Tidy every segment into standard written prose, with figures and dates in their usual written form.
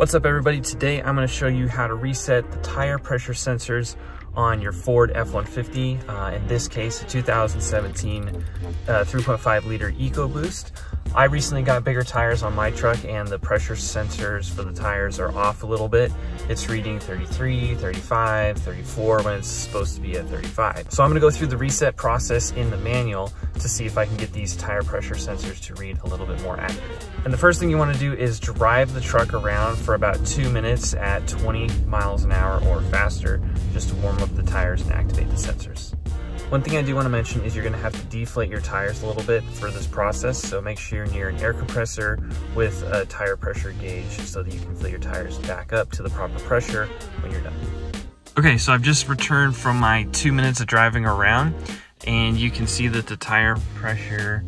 What's up everybody? Today I'm going to show you how to reset the tire pressure sensors on your Ford F150, in this case a 2017 3.5 liter Ecoboost. I recently got bigger tires on my truck and the pressure sensors for the tires are off a little bit. It's reading 33, 35, 34 when it's supposed to be at 35. So I'm going to go through the reset process in the manual to see if I can get these tire pressure sensors to read a little bit more accurate. And the first thing you want to do is drive the truck around for about 2 minutes at 20 miles an hour or faster just to warm up the tires and activate the sensors. One thing I do want to mention is you're going to have to deflate your tires a little bit for this process, so make sure you're near an air compressor with a tire pressure gauge so that you can fill your tires back up to the proper pressure when you're done. Okay, so I've just returned from my 2 minutes of driving around and you can see that the tire pressure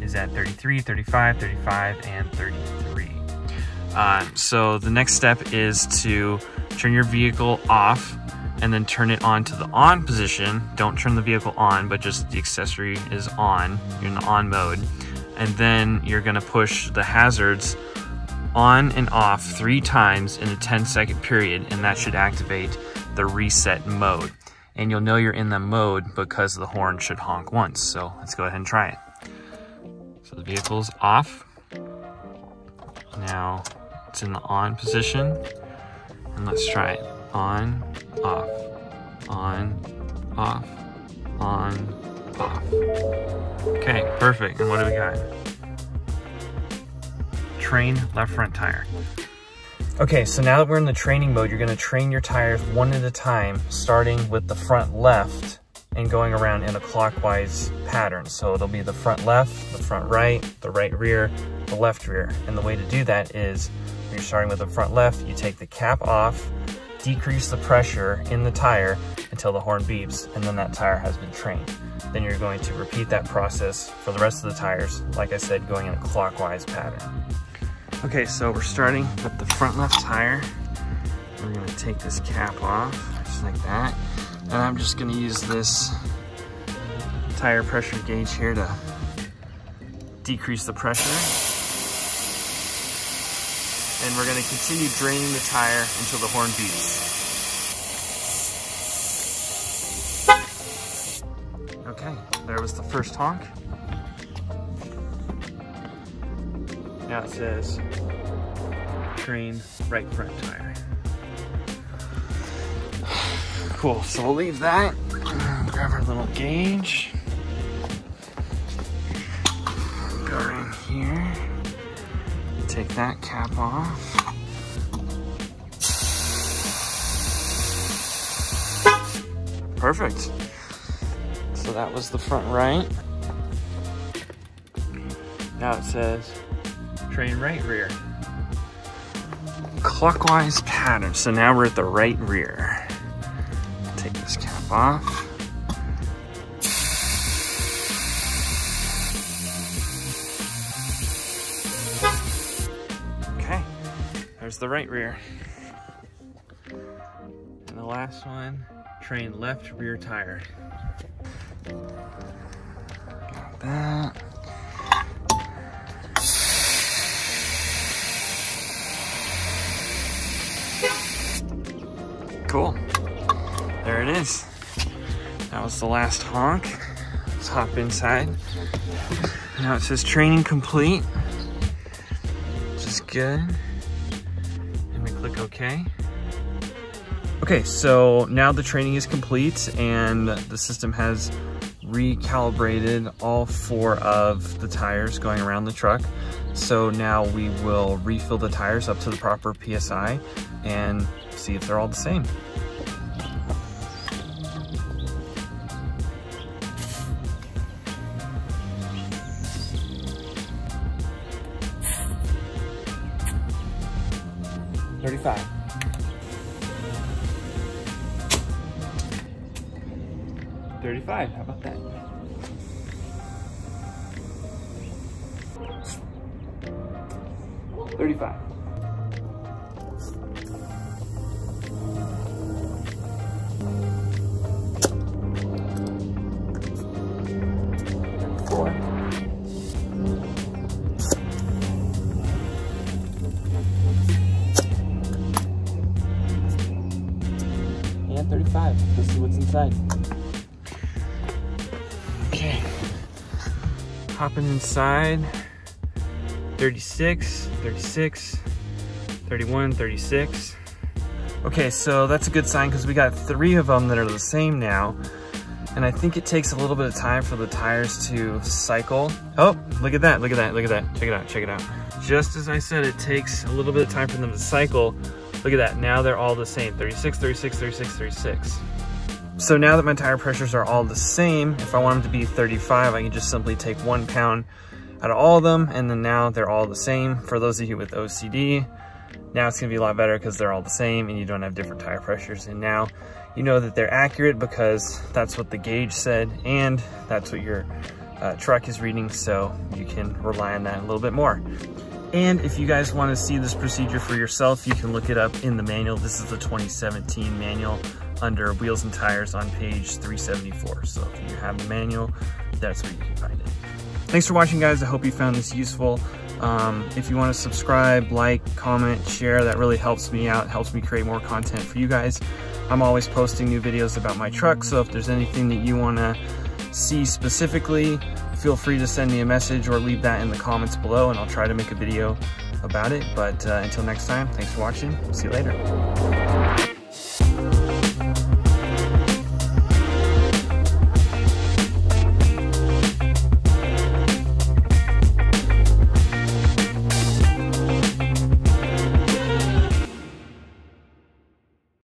is at 33, 35, 35, and 33. So the next step is to turn your vehicle off and then turn it on to the on position. Don't turn the vehicle on, but just the accessory is on. You're in the on mode. And then you're gonna push the hazards on and off 3 times in a 10-second period, and that should activate the reset mode. And you'll know you're in the mode because the horn should honk once. So let's go ahead and try it. So the vehicle's off. Now it's in the on position. And let's try it. On, off, on, off, on, off. Okay, perfect. And what do we got? Train left front tire. Okay, so now that we're in the training mode, you're gonna train your tires one at a time, starting with the front left and going around in a clockwise pattern. So it'll be the front left, the front right, the right rear, the left rear. And the way to do that is, when you're starting with the front left, you take the cap off, decrease the pressure in the tire until the horn beeps, and then that tire has been trained. Then you're going to repeat that process for the rest of the tires, like I said, going in a clockwise pattern. Okay, so we're starting with the front left tire. We're gonna take this cap off, just like that. And I'm just gonna use this tire pressure gauge here to decrease the pressure. And we're gonna continue draining the tire until the horn beeps. Okay, there was the first honk. Now it says, train right front tire. Cool, so we'll leave that. Grab our little gauge. Go right here. Take that cap off. Perfect. So that was the front right. Now it says train right rear. Clockwise pattern. So now we're at the right rear. Take this cap off. There's the right rear. And the last one, train left rear tire. Got that. Cool. There it is. That was the last honk. Let's hop inside. Now it says training complete, which is good. Click OK. Okay, so now the training is complete and the system has recalibrated all 4 of the tires going around the truck. So now we will refill the tires up to the proper PSI and see if they're all the same. $35. $35, how about that? $35. 35. Let's see what's inside. Okay. Hopping inside. 36, 36, 31, 36. Okay, so that's a good sign because we got 3 of them that are the same now. And I think it takes a little bit of time for the tires to cycle. Oh, look at that, look at that, look at that. Check it out, check it out. Just as I said, it takes a little bit of time for them to cycle. Look at that, now they're all the same, 36, 36, 36, 36. So now that my tire pressures are all the same, if I want them to be 35, I can just simply take 1 pound out of all of them, and then now they're all the same. For those of you with OCD, now it's gonna be a lot better because they're all the same and you don't have different tire pressures. And now you know that they're accurate because that's what the gauge said and that's what your truck is reading, so you can rely on that a little bit more. And if you guys want to see this procedure for yourself, you can look it up in the manual. This is the 2017 manual under Wheels and Tires on page 374. So if you have the manual, that's where you can find it. Thanks for watching, guys. I hope you found this useful. If you want to subscribe, like, comment, share, that really helps me out, helps me create more content for you guys. I'm always posting new videos about my truck, so if there's anything that you want to see specifically, feel free to send me a message or leave that in the comments below and I'll try to make a video about it. But until next time, thanks for watching. See you later.